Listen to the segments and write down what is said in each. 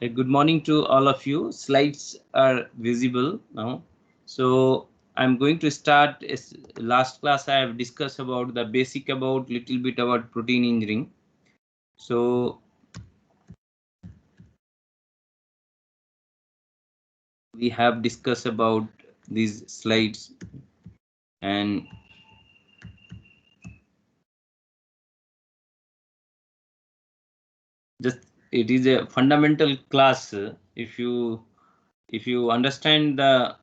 Good morning to all of you. Slides are visible now. So I'm going to start. Last class I have discussed about the basic about little bit about protein engineering. So we have discussed about these slides and just it is a fundamental class. If you understand the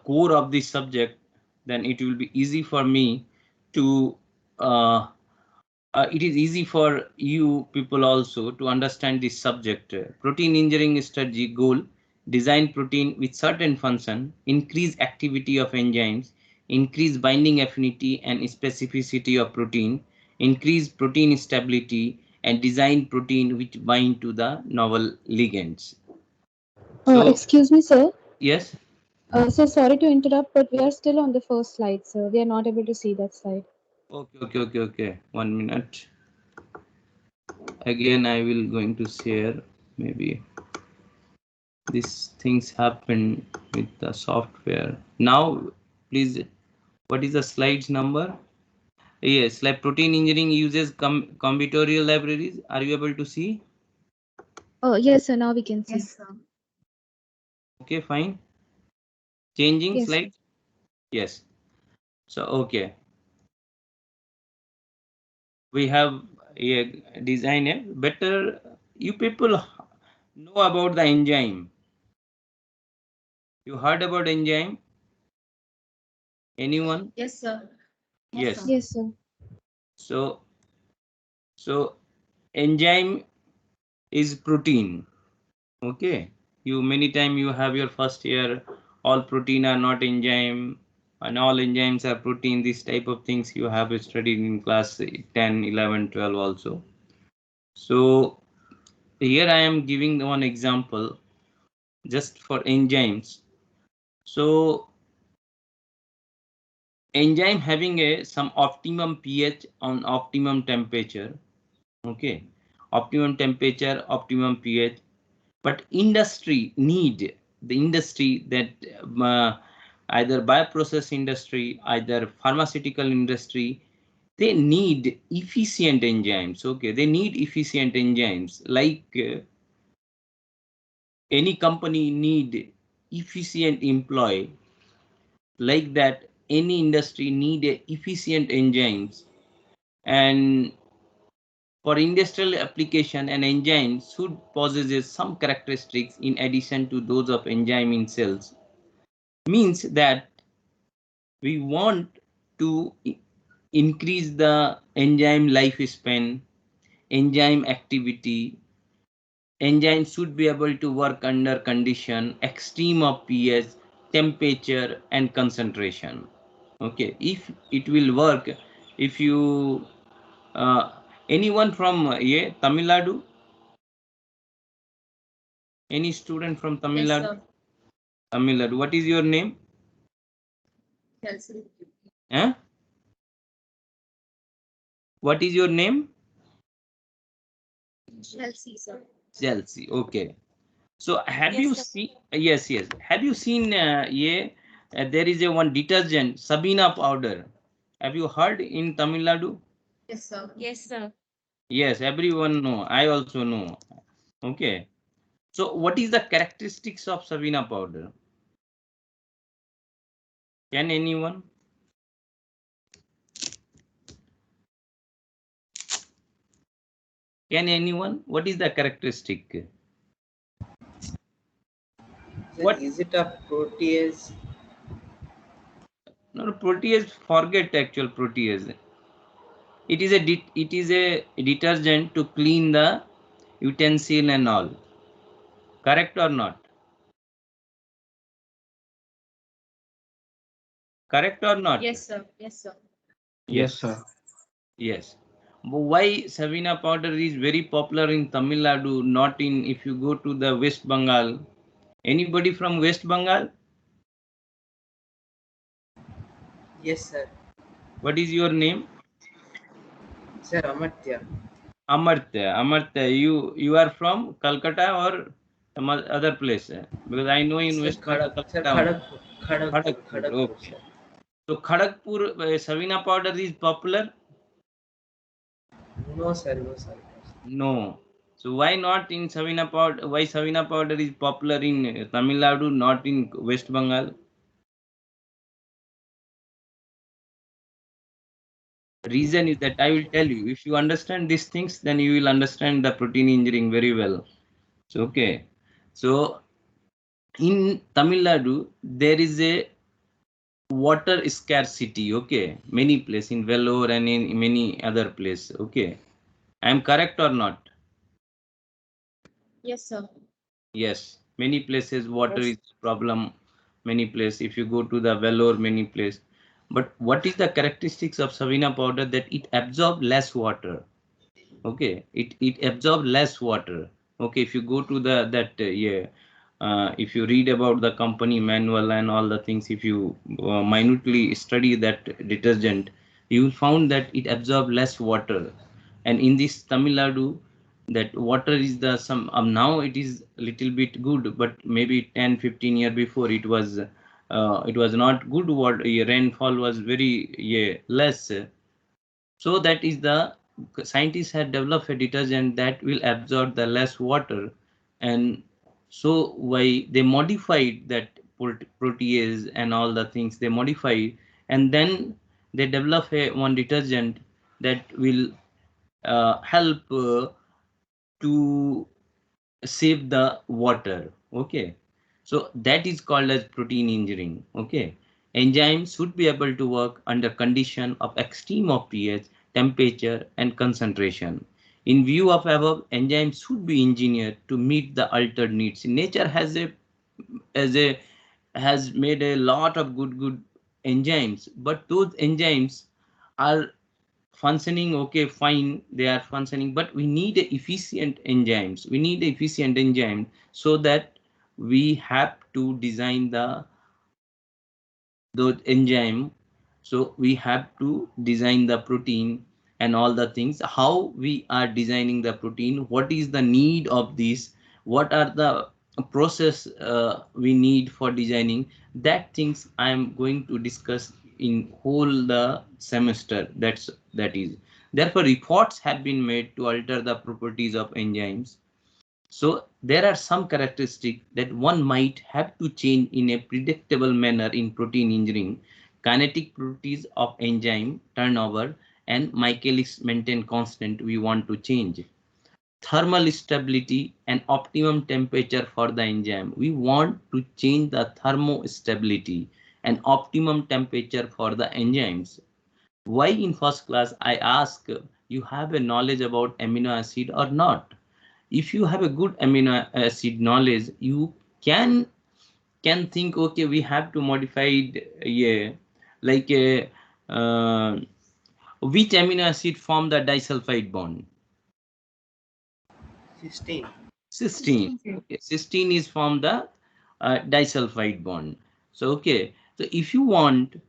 core of this subject, then it will be easy for me to it is easy for you people also to understand this subject. Protein engineering strategy goal: design protein with certain function, increase activity of enzymes, increase binding affinity and specificity of protein, increase protein stability, and design protein which bind to the novel ligands. So Excuse me, sir. yes. So sorry to interrupt, but we are still on the first slide, sir. We are not able to see that slide. Okay. 1 minute. Again, I will going to share. Maybe these things happen with the software. Now, please, what is the slides number? Yes, like protein engineering uses combinatorial libraries. Are you able to see? Oh, yes, sir. Now we can see. Yes, sir. Okay, fine. Changing Yes, sir. slide. Yes. So okay, we have a design a better. You people know about the enzyme. You heard about enzyme? Anyone? Yes, sir. Yes, Yes. sir. Yes, sir. So so enzyme is protein. Okay. You many time you have your first year. All protein are not enzyme, and all enzymes are protein. This type of things you have studied in class 10, 11, 12 also. So here I am giving one example just for enzymes. So enzyme having a some optimum pH on optimum temperature. Okay, optimum temperature, optimum pH. But industry need the industry that either bioprocess industry, either pharmaceutical industry, they need efficient enzymes. Okay, they need efficient enzymes like any company need efficient employee, like that any industry need a efficient enzymes. And for industrial application, an enzyme should possess some characteristics in addition to those of enzyme in cells. Means that we want to increase the enzyme lifespan, enzyme activity. Enzyme should be able to work under condition extreme of pH, temperature, and concentration. Okay, if it will work, if you uh, anyone from Tamil Nadu, any student from Tamil Yes, Nadu? sir. Tamil Nadu. What is your name? Chelsea. Eh? What is your name? Chelsea, sir. Chelsea. Okay. So have Yes, you sir. seen? Yes, yes. Have you seen? There is a one detergent, Sabina powder. Have you heard in Tamil Nadu? Yes, sir. Yes, sir. Yes, everyone know. I also know. Okay. So what is the characteristics of Sabina powder? Can anyone? Can anyone? What is the characteristic? What? Is it a protease? No, protease. Forget actual protease. It is a detergent to clean the utensil and all. Correct or not? Correct or not? Yes, sir. Yes, sir. Yes, sir. Yes. But why Savina powder is very popular in Tamil Nadu, not in if you go to the West Bengal? Anybody from West Bengal? Yes, sir. What is your name? Sir, Amartya. Amartya. Amartya. You are from Calcutta or? Some other place, because I know in West Bengal. Kharagpur. Kharagpur, okay. So Kharagpur Savina powder is popular? No, sir. No, sir. No. So why not in Savina powder? Why Savina powder is popular in Tamil Nadu, not in West Bengal? Reason is that I will tell you. If you understand these things, then you will understand the protein engineering very well. So okay. So in Tamil Nadu, there is a water scarcity. Okay, many place in Vellore and in many other place. Okay, I am correct or not? Yes, sir. Yes, many places water Yes. is problem. Many places, if you go to the Vellore, many place. But what is the characteristics of Savina powder? That it absorb less water. Okay, it absorb less water. Okay, if you go to the that yeah, if you read about the company manual and all the things, if you minutely study that detergent, you will found that it absorb less water. And in this Tamil Nadu, that water is the some now it is little bit good, but maybe 10-15 year before it was not good. Water rainfall was very less. So that is the scientists had developed a detergent that will absorb the less water, and so why they modified that protease and all the things they modify, and then they develop a one detergent that will help to save the water. Okay, so that is called as protein engineering. Okay, enzymes should be able to work under condition of extreme of pH, temperature and concentration. In view of above, enzymes should be engineered to meet the altered needs. Nature has a has made a lot of good enzymes, but those enzymes are functioning okay, fine, they are functioning, but we need a efficient enzymes. We need efficient enzyme, so that we have to design the enzyme. So we have to design the protein and all the things. How we are designing the protein, what is the need of this, what are the process we need for designing, that things I am going to discuss in whole the semester. That is, therefore efforts have been made to alter the properties of enzymes. So there are some characteristics that one might have to change in a predictable manner in protein engineering. Kinetic properties of enzyme turnover and Michaelis Menten constant we want to change. Thermal stability and optimum temperature for the enzyme. We want to change the thermostability and optimum temperature for the enzymes. Why in first class I ask you have a knowledge about amino acid or not? If you have a good amino acid knowledge, you can think okay, we have to modify it, like a which amino acid form the disulfide bond? 16. Cysteine. Okay, cysteine is from the disulfide bond. So okay, so if you want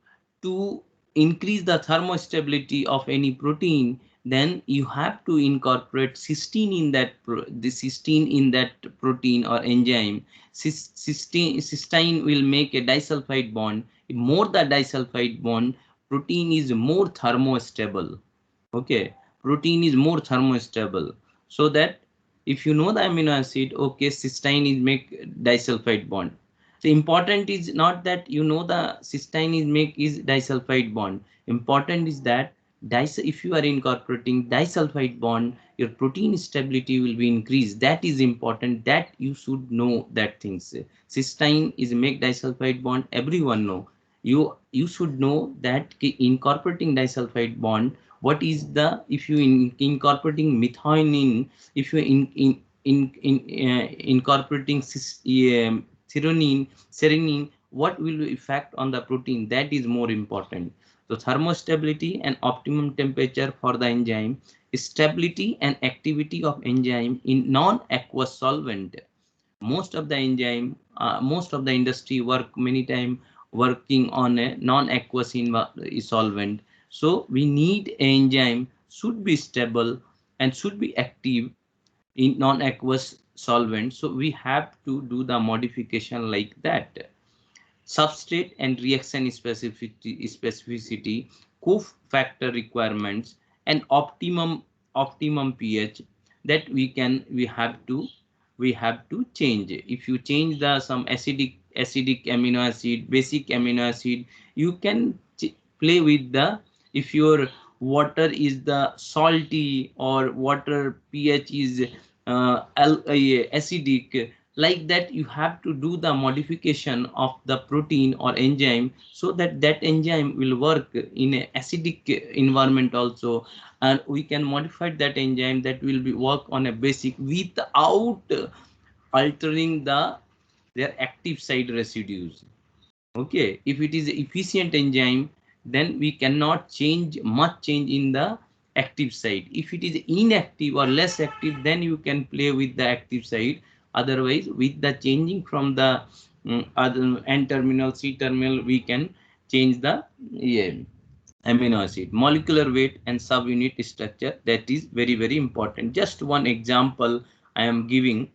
to increase the thermostability of any protein, then you have to incorporate cysteine in that the cysteine in that protein or enzyme. Cysteine will make a disulfide bond. If more the disulfide bond, protein is more thermostable. Okay, protein is more thermostable, so that if you know the amino acid, okay, cysteine is make disulfide bond. So important is not that you know the cysteine is make is disulfide bond. Important is that if you are incorporating disulfide bond, your protein stability will be increased. That is important, that you should know that things. Cysteine is make disulfide bond, everyone know. You should know that incorporating disulfide bond, what is the, if you incorporating methionine, if you incorporating serine, what will be effect on the protein, that is more important. So thermostability and optimum temperature for the enzyme, stability and activity of enzyme in non-aqueous solvent. Most of the enzyme, most of the industry work many time working on a non-aqueous solvent. So we need enzyme should be stable and should be active in non-aqueous solvent. So we have to do the modification like that. Substrate and reaction specificity, cofactor requirements, and optimum pH that we have to change. If you change the some acidic amino acid, basic amino acid, you can play with the, if your water is the salty or water pH is acidic, like that you have to do the modification of the protein or enzyme so that that enzyme will work in a acidic environment also, and we can modify that enzyme that will be work on a basic without altering their active site residues. Okay, if it is efficient enzyme, then we cannot change in the active site. If it is inactive or less active, then you can play with the active site. Otherwise, with the changing from the other N terminal, C terminal, we can change the amino acid, molecular weight, and subunit structure. That is very important. Just one example I am giving.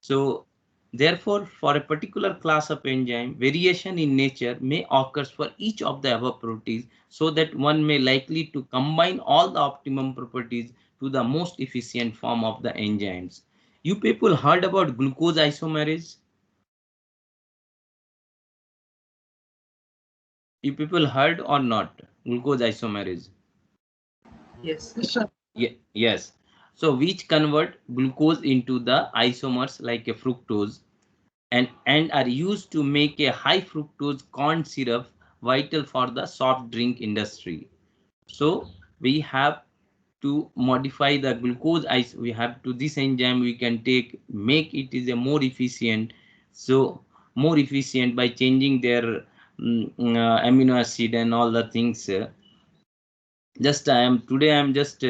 So therefore, for a particular class of enzyme, variation in nature may occur for each of the above properties, so that one may likely to combine all the optimum properties to the most efficient form of the enzymes. You people heard about glucose isomerase? You people heard or not? Glucose isomerase. Yes, Yes, sir. sir. Yes. So which convert glucose into the isomers like a fructose, and are used to make a high fructose corn syrup, vital for the soft drink industry. So we have to modify the glucose ice. We have to this enzyme we can make it is a more efficient. So more efficient by changing their amino acid and all the things. Just I am today I am just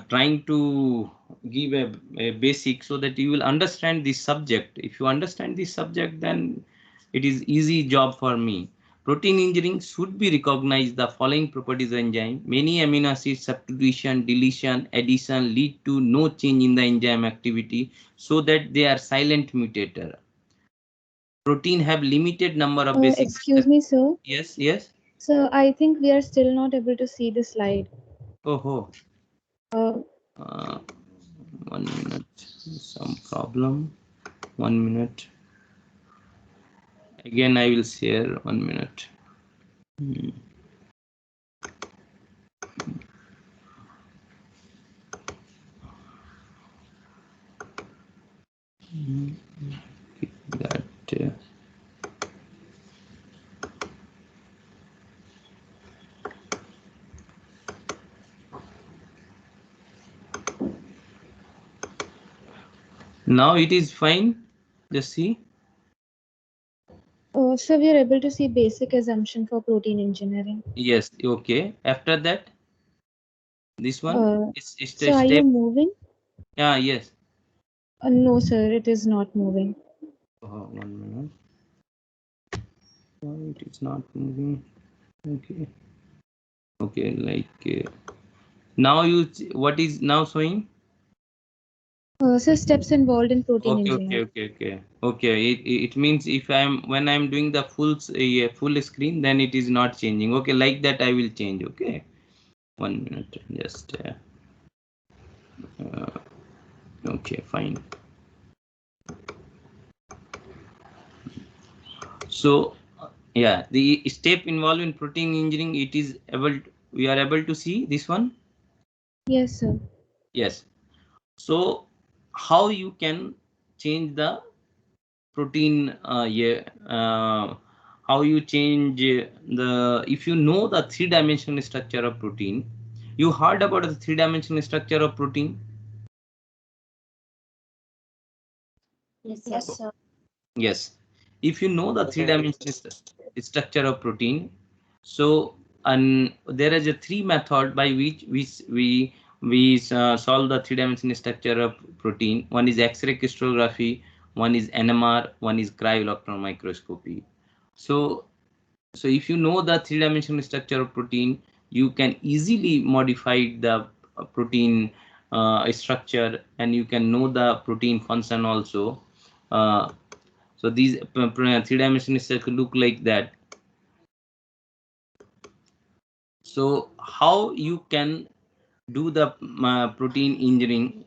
trying to give a basic so that you will understand this subject. If you understand this subject, then it is easy job for me. Protein engineering should be recognized the following properties of enzyme. Many amino acid substitution, deletion, addition lead to no change in the enzyme activity, so that they are silent mutator. Protein have limited number of basic. Excuse me, sir. Yes. So I think we are still not able to see the slide. Oh. Uh, 1 minute. Some problem. 1 minute. Again, I will share 1 minute. That. Now it is fine. Just see. so we are able to see basic assumption for protein engineering. Yes. Okay. After that, this one is So are you step. moving? Yeah. Yes. No, sir, it is not moving. 1 minute. Why it is not moving? Okay. Okay. Like now you. What is now showing? So steps involved in protein engineering. Okay. It means if when I'm doing the full screen, then it is not changing. Okay, like that I will change. Okay, 1 minute. Just okay, fine. So yeah, the step involved in protein engineering, it is we are able to see this one. Yes, sir. Yes. So how you can change the protein how you change the, if you know the three-dimensional structure of protein. You heard about the three-dimensional structure of protein? Yes, sir. Yes. If you know the three-dimensional structure of protein, so and there is a three method by which we solve the three-dimensional structure of protein. One is X-ray crystallography, one is NMR, one is cryo-electron microscopy. So if you know the three-dimensional structure of protein, you can easily modify the protein structure, and you can know the protein function also. So these three-dimensional structure look like that. So how you can do the protein engineering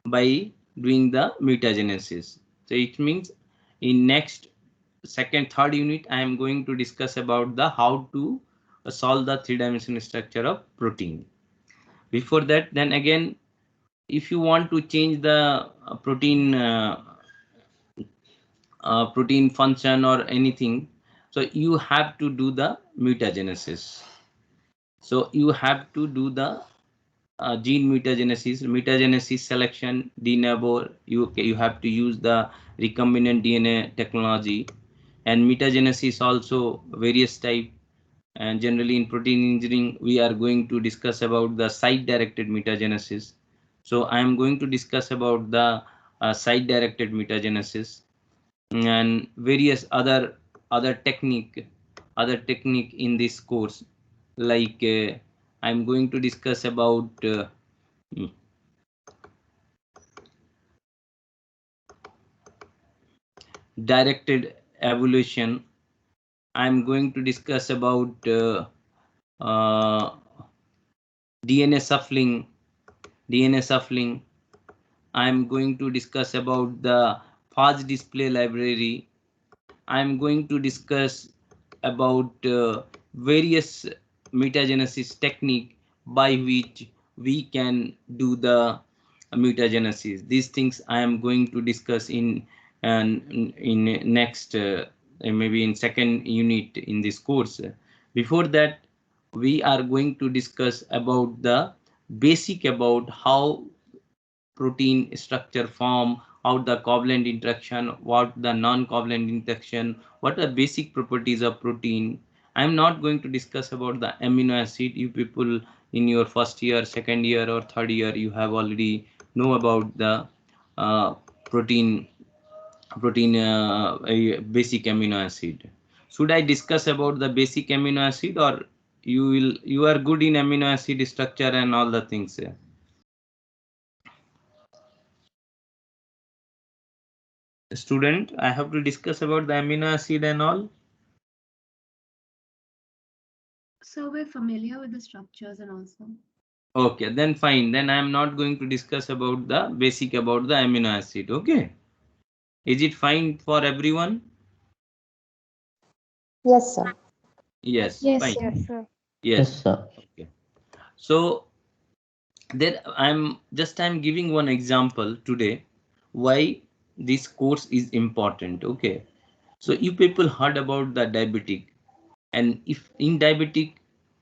by doing the mutagenesis? So it means in next second third unit I am going to discuss about the how to solve the three-dimensional structure of protein. Before that, then again, if you want to change the protein function or anything, so you have to do the mutagenesis. So you have to do the gene mutagenesis selection, de novo. You have to use the recombinant DNA technology, and mutagenesis also various type. And generally in protein engineering, we are going to discuss about the site-directed mutagenesis. So I am going to discuss about the site-directed mutagenesis and various other technique in this course. Like I'm going to discuss about directed evolution. I'm going to discuss about uh, DNA shuffling. I'm going to discuss about the fast display library. I'm going to discuss about various mutagenesis technique by which we can do the mutagenesis. These things I am going to discuss in next maybe in second unit in this course. Before that, we are going to discuss about the basic about how protein structure form, how the covalent interaction, what the non-covalent interaction, what are basic properties of protein. I'm not going to discuss about the amino acid. You people in your first year, second year, or third year, you have already know about the uh, protein basic amino acid. Should I discuss about the basic amino acid, or you are good in amino acid structure and all the things? Student, I have to discuss about the amino acid and all. So we're familiar with the structures and also. Okay, then fine. Then I am not going to discuss about the basic about the amino acid. Okay. Is it fine for everyone? Yes, sir. Yes, Yes, fine. sir. Yes, sir. Yes. sir. Okay. So then I'm giving one example today why this course is important. Okay. So you people heard about the diabetic, and if in diabetic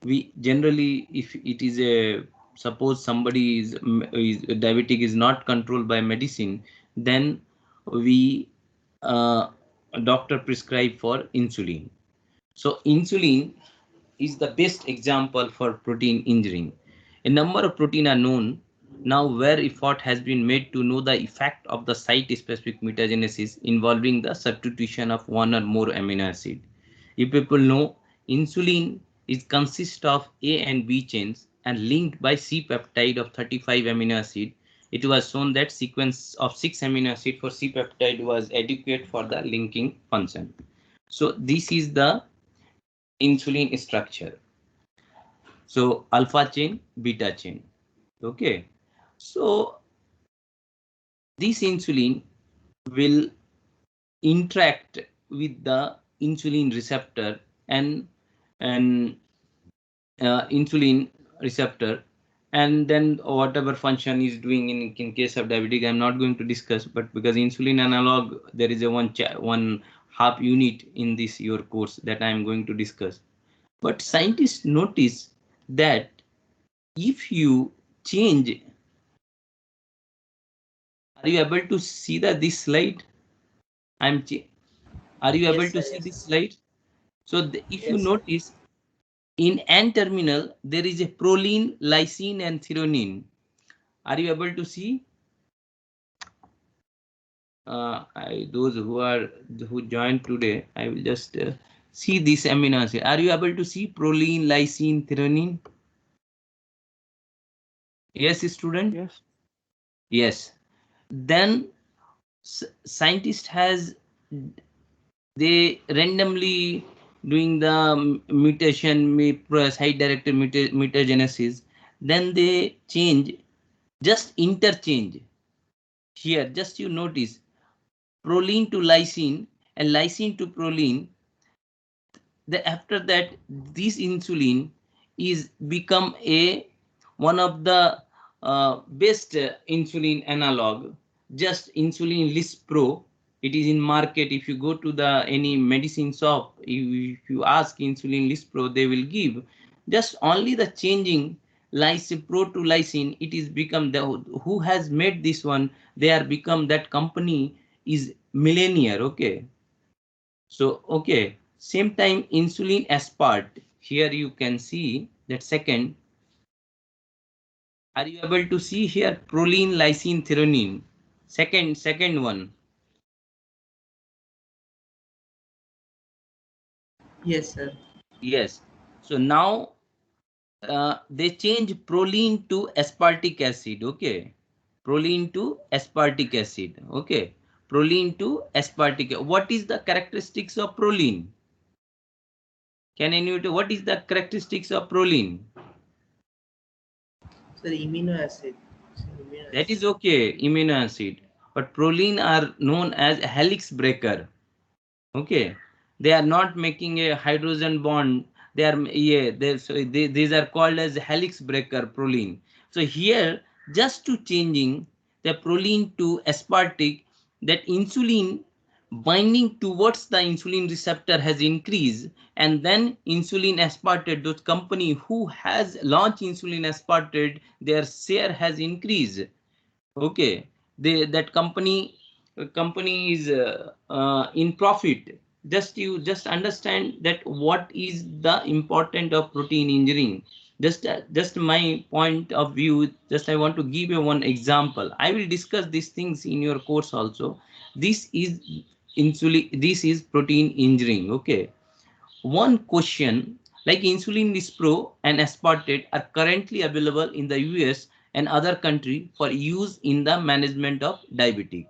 we generally, if it is a suppose somebody is diabetic is not controlled by medicine, then we uh, doctor prescribe for insulin. So insulin is the best example for protein engineering. A number of protein are known now where effort has been made to know the effect of the site-specific mutagenesis involving the substitution of one or more amino acid. You people know insulin is consist of A and B chains and linked by C peptide of 35 amino acid. It was shown that sequence of 6 amino acid for C peptide was adequate for the linking function. So this is the insulin structure. So alpha chain, beta chain. Okay. So this insulin will interact with the insulin receptor and insulin receptor, and then whatever function is doing in case of diabetic I'm not going to discuss, but because insulin analog there is a one half unit in this your course that I am going to discuss. But scientists notice that if you change, are you able to see this slide? Are you able Yes, to sir. see Yes. this slide? So if you Yes, sir. notice in N terminal there is a proline, lysine, and threonine. Are you able to see? Those who joined today, I will just see this amino acid. Are you able to see proline, lysine, threonine? Yes, student. Yes. Yes. Then scientist has, they randomly doing the mutation, site directed mutagenesis. Then they change, just interchange. Here, just you notice proline to lysine and lysine to proline. After that, this insulin is become a one of the best insulin analog, just insulin Lispro. It is in market. If you go to the any medicine shop, if you ask insulin Lispro, they will give just only the changing Lispro to lysine. It is become the who has made this one, they are become, that company is millionaire. Okay. So, okay, same time insulin aspart. Here you can see that second. Are you able to see here proline, lysine, threonine? Second one. Yes, sir. Yes. So now they change proline to aspartic acid. Okay. Proline to aspartic acid. Okay. Proline to aspartic. What is the characteristics of proline? Can anyone, what is the characteristics of proline? Sir, amino acid. Sir, amino That is acid. okay, amino acid. But proline are known as helix breaker. Okay, they are not making a hydrogen bond. They are, yeah, these are called as helix breaker proline. So here, just to changing the proline to aspartic, that insulin binding towards the insulin receptor has increased, and then insulin aspartate, those company who has launched insulin aspartate, their share has increased. Okay, they, that company is in profit. Just you just understand that what is the important of protein engineering. Just my point of view, just I want to give you one example. I will discuss these things in your course also. This is insulin, this is protein engineering. Okay, one question, like insulin Lispro and aspartate are currently available in the US and other countries for use in the management of diabetic.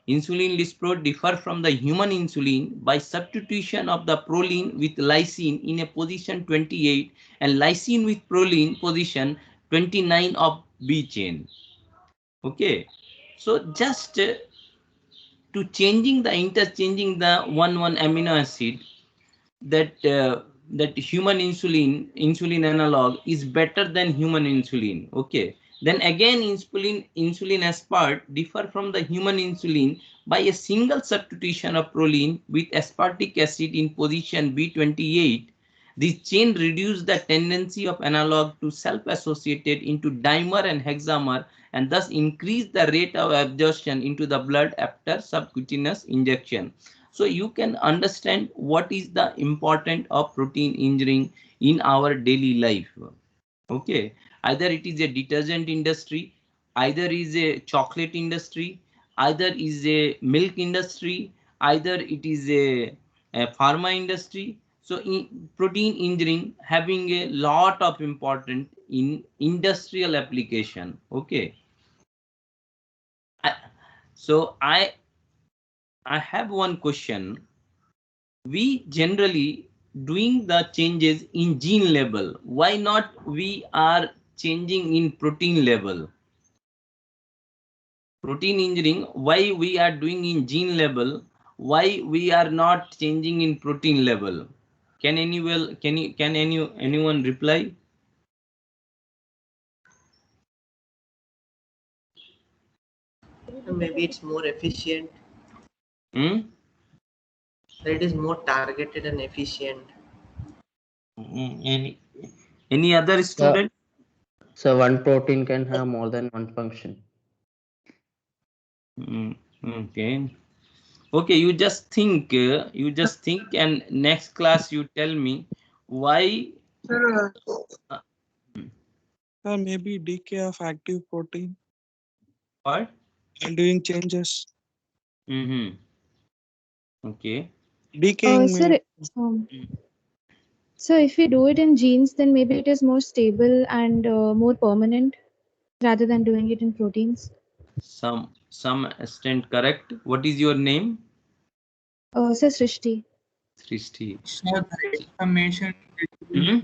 Insulin Lispro differ from the human insulin by substitution of the proline with lysine in a position 28 and lysine with proline position 29 of B chain. Okay, so just to changing the interchanging the one amino acid, that human insulin analog is better than human insulin. Okay, then again insulin aspart differ from the human insulin by a single substitution of proline with aspartic acid in position B28. This chain reduce the tendency of analog to self-associated into dimer and hexamer, and thus increase the rate of absorption into the blood after subcutaneous injection. So you can understand what is the important of protein engineering in our daily life. Okay, either it is a detergent industry, either is a chocolate industry, either is a milk industry, either it is a pharma industry. So in protein engineering having a lot of important in industrial application. Okay, I, so I have one question. We generally doing the changes in gene level. Why not we are changing in protein level? Protein engineering, why we are doing in gene level? Why we are not changing in protein level? Can anyone reply? Maybe it's more efficient. Hmm? It is more targeted and efficient. Any other So, student? so one protein can have more than one function. Okay. Okay, you just think, and next class you tell me why. Sir, Uh, maybe decay of active protein what? and doing changes. Mm-hmm. Okay. Decaying may Sir, um, so if we do it in genes, then maybe it is more stable and more permanent rather than doing it in proteins. some extent correct. What is your name? Sir Srishti. Srishti. Sir, the information Hmm?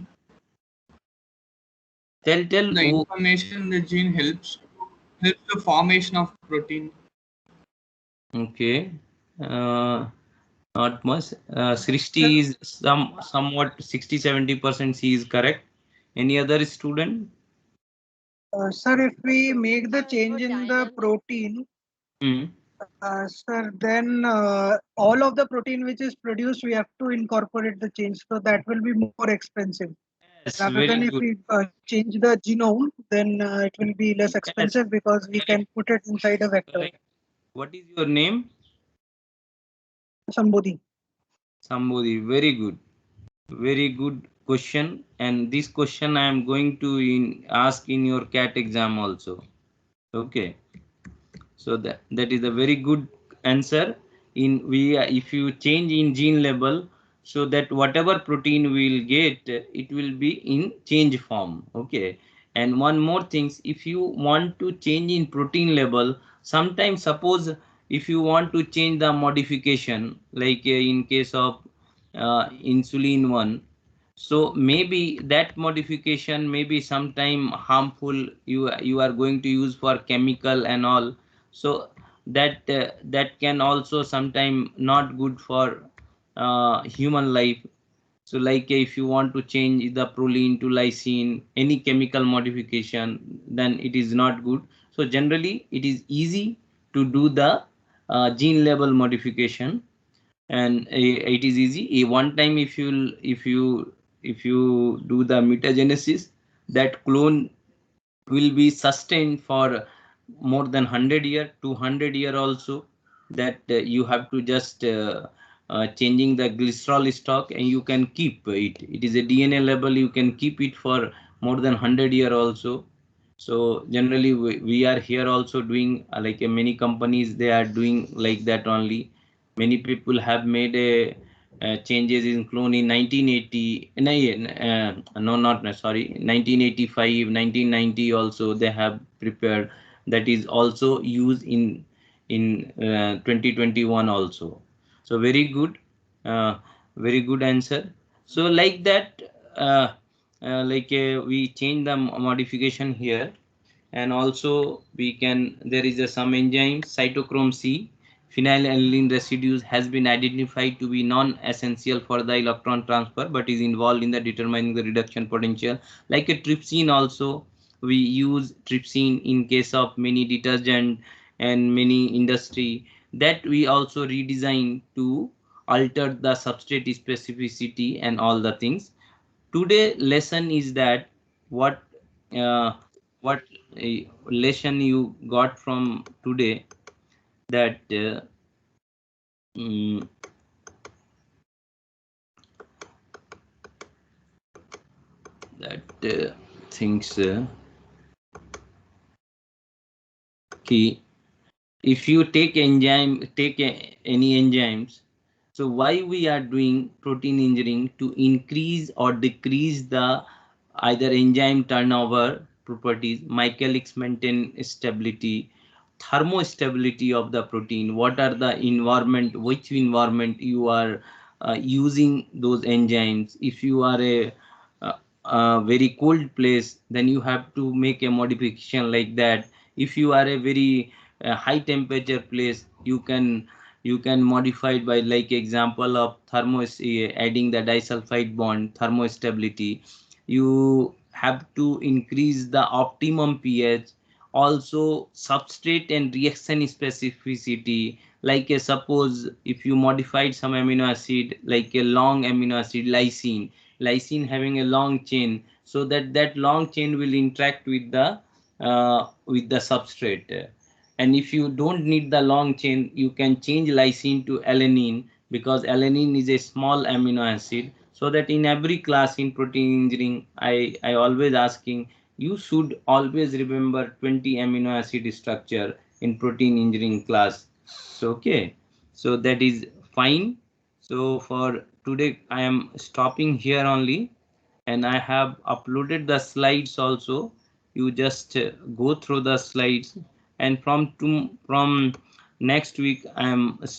Tell the information in the gene helps the formation of protein. Okay. Not much. Srishti is somewhat 60-70% she is correct. Any other student? Sir, if we make the change in the protein, Hmm. sir, then all of the protein which is produced, we have to incorporate the change. So that will be more expensive. Yes, Rather very than if good. we change the genome, then it will be less expensive because we can put it inside a vector. Correct. What is your name? Sambodhi. Sambodhi. Very good. Very good question. And this question I am going to ask in your CAT exam also. Okay. So that is a very good answer. If you change in gene level, so that whatever protein we will get, it will be in change form. Okay. And one more things, if you want to change in protein level, sometimes suppose if you want to change the modification, like in case of insulin one, so maybe that modification may be sometime harmful. You are going to use for chemical and all, so that can also sometime not good for human life. So like if you want to change the proline to lysine, any chemical modification, then it is not good. So generally it is easy to do the gene level modification, and it is easy. One time if you do the mutagenesis, that clone will be sustained for more than 100 year, 200 year also. That you have to just changing the glycerol stock, and you can keep it. It is a DNA level, you can keep it for more than 100 year also. So generally we are here also doing like many companies, they are doing like that only. Many people have made a changes in clone in 1980, no, not sorry, 1985, 1990 also they have prepared. That is also used in 2021 also. So uh, very good answer. So like that, we change the modification here. And also we can, there is some enzyme cytochrome C phenylalanine residues has been identified to be non-essential for the electron transfer, but is involved in the determining the reduction potential. Like a trypsin also, we use trypsin in case of many detergent and many industry, that we also redesign to alter the substrate specificity and all the things. Today lesson is that what uh, what lesson you got from today, that mm, that things key. If you take any enzymes, so why we are doing protein engineering? To increase or decrease the either enzyme turnover properties, Michaelis Menten stability, thermostability of the protein. What are the environment, which environment you are using those enzymes? If you are a very cold place, then you have to make a modification like that. If you are a very high temperature place, you can modify it by, like example of adding the disulfide bond, thermostability. You have to increase the optimum pH, also substrate and reaction specificity. Like suppose if you modified some amino acid, like a long amino acid lysine having a long chain, so that long chain will interact with the substrate. And if you don't need the long chain, you can change lysine to alanine, because alanine is a small amino acid. So that in every class in protein engineering, I always asking, you should always remember 20 amino acid structure in protein engineering class. So okay, so that is fine. So for today I am stopping here only, and I have uploaded the slides also. You just go through the slides. and from next week I am starting